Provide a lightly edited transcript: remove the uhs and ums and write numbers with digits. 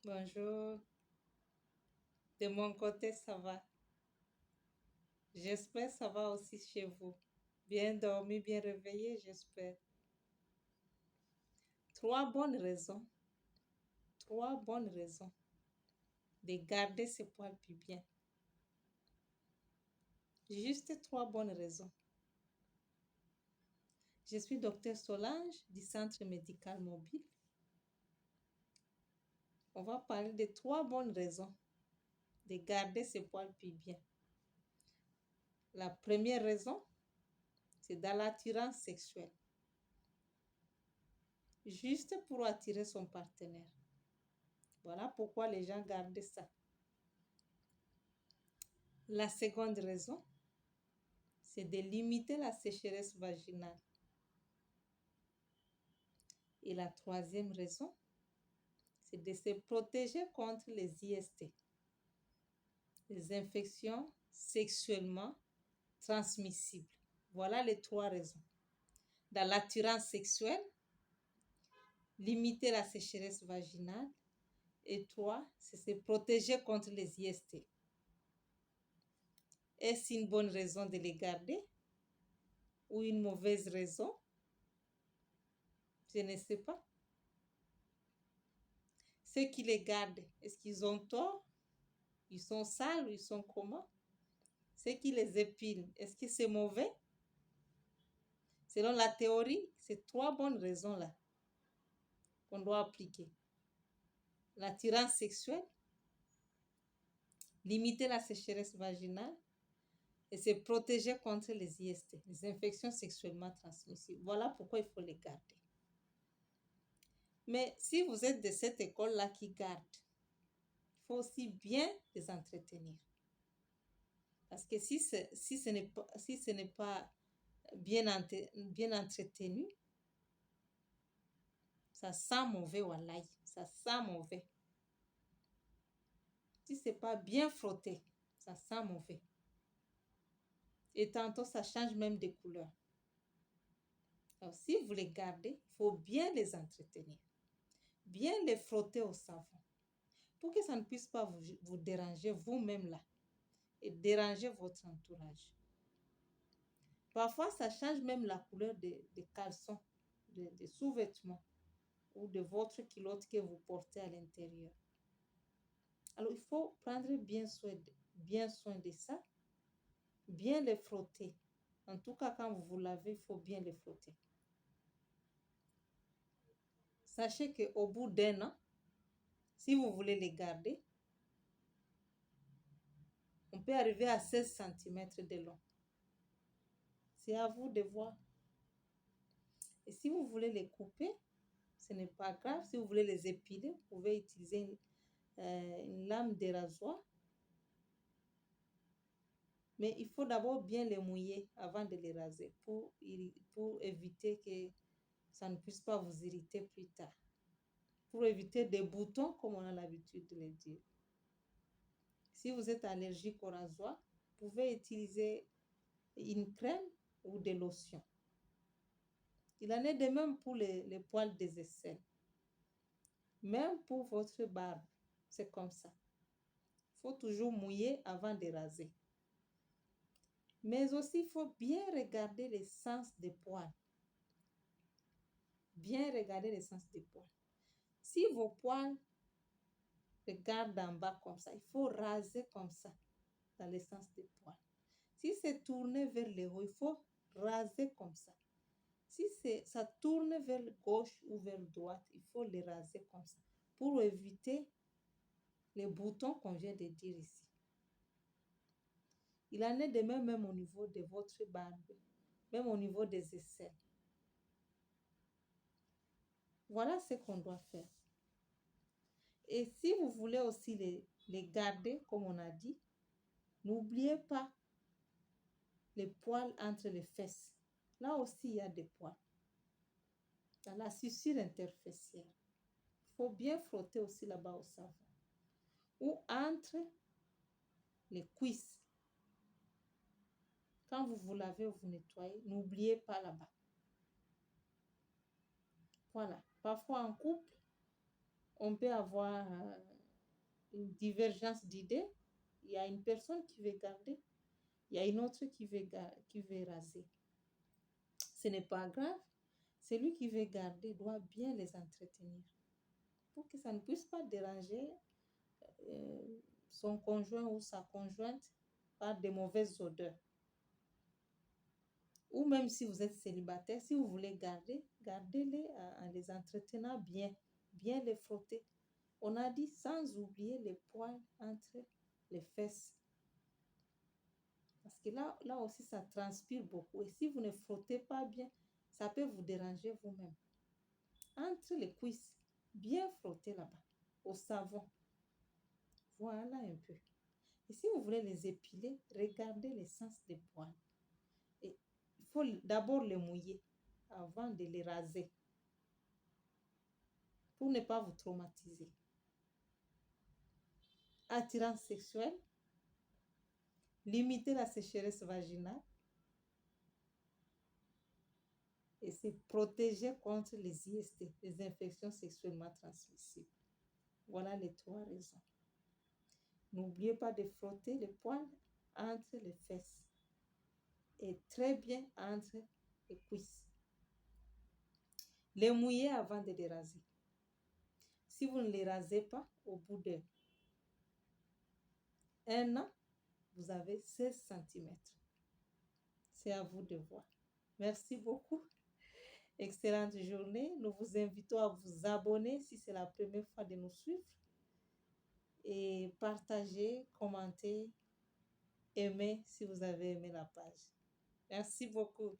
Bonjour, de mon côté ça va. J'espère ça va aussi chez vous. Bien dormi, bien réveillé, j'espère. Trois bonnes raisons, trois bonnes raisons de garder ses poils pubiens. Juste trois bonnes raisons. Je suis docteur Solange du Centre médical mobile. On va parler de trois bonnes raisons de garder ses poils pubiens. La première raison, c'est dans l'attirance sexuelle. Juste pour attirer son partenaire. Voilà pourquoi les gens gardent ça. La seconde raison, c'est de limiter la sécheresse vaginale. Et la troisième raison, c'est de se protéger contre les IST, les infections sexuellement transmissibles. Voilà les trois raisons. Dans l'attirance sexuelle, limiter la sécheresse vaginale. Et trois, c'est se protéger contre les IST. Est-ce une bonne raison de les garder ou une mauvaise raison? Je ne sais pas. Ceux qui les gardent, est-ce qu'ils ont tort? Ils sont sales ou ils sont comment? Ceux qui les épilent, est-ce que c'est mauvais? Selon la théorie, c'est trois bonnes raisons là qu'on doit appliquer. L'attirance sexuelle, limiter la sécheresse vaginale et se protéger contre les IST, les infections sexuellement transmissibles. Voilà pourquoi il faut les garder. Mais si vous êtes de cette école-là qui garde, il faut aussi bien les entretenir. Parce que si ce n'est pas bien entretenu, ça sent mauvais, wallahi. Ça sent mauvais. Si c'est pas bien frotté, ça sent mauvais. Et tantôt, ça change même de couleur. Alors, si vous les gardez, il faut bien les entretenir. Bien les frotter au savon. Pour que ça ne puisse pas vous déranger vous-même là. Et déranger votre entourage. Parfois, ça change même la couleur des caleçons, des sous-vêtements ou de votre culotte que vous portez à l'intérieur. Alors, il faut prendre bien soin de ça, bien les frotter. En tout cas, quand vous vous lavez, il faut bien les frotter. Sachez qu'au bout d'un an, si vous voulez les garder, on peut arriver à 16 cm de long. C'est à vous de voir. Et si vous voulez les couper, ce n'est pas grave. Si vous voulez les épiler, vous pouvez utiliser une lame de rasoir. Mais il faut d'abord bien les mouiller avant de les raser pour éviter que ça ne puisse pas vous irriter plus tard. Pour éviter des boutons, comme on a l'habitude de le dire. Si vous êtes allergique au rasoir, vous pouvez utiliser une crème ou des lotions. Il en est de même pour les poils des aisselles. Même pour votre barbe, c'est comme ça. Il faut toujours mouiller avant de raser. Mais aussi, il faut bien regarder les sens des poils. Bien regarder les sens des poils. Si vos poils regardent en bas comme ça, il faut raser comme ça, dans le sens des poils. Si c'est tourné vers le haut, il faut raser comme ça. Si ça tourne vers gauche ou vers droite, il faut les raser comme ça pour éviter les boutons qu'on vient de dire ici. Il en est de même au niveau de votre barbe, même au niveau des aisselles. Voilà ce qu'on doit faire. Et si vous voulez aussi les garder, comme on a dit, n'oubliez pas les poils entre les fesses. Là aussi, il y a des poils. Dans la suture interfessière. Il faut bien frotter aussi là-bas au savon. Ou entre les cuisses. Quand vous vous lavez ou vous nettoyez, n'oubliez pas là-bas. Voilà. Parfois en couple, on peut avoir une divergence d'idées. Il y a une personne qui veut garder, il y a une autre qui veut raser. Ce n'est pas grave. Celui qui veut garder doit bien les entretenir pour que ça ne puisse pas déranger son conjoint ou sa conjointe par de mauvaises odeurs. Ou même si vous êtes célibataire, si vous voulez garder, gardez-les en les entretenant bien, bien les frotter. On a dit sans oublier les poils entre les fesses. Parce que là aussi, ça transpire beaucoup. Et si vous ne frottez pas bien, ça peut vous déranger vous-même. Entre les cuisses, bien frotter là-bas, au savon. Voilà un peu. Et si vous voulez les épiler, regardez l'essence des poils. Et il faut d'abord les mouiller avant de les raser pour ne pas vous traumatiser. Attirance sexuelle, limiter la sécheresse vaginale et se protéger contre les IST, les infections sexuellement transmissibles. Voilà les 3 raisons. N'oubliez pas de frotter les poils entre les fesses et très bien entre les cuisses. Les mouiller avant de les raser. Si vous ne les rasez pas, au bout d'1 an, vous avez 16 cm. C'est à vous de voir. Merci beaucoup. Excellente journée. Nous vous invitons à vous abonner si c'est la première fois de nous suivre. Et partager, commenter, aimer si vous avez aimé la page. Merci beaucoup.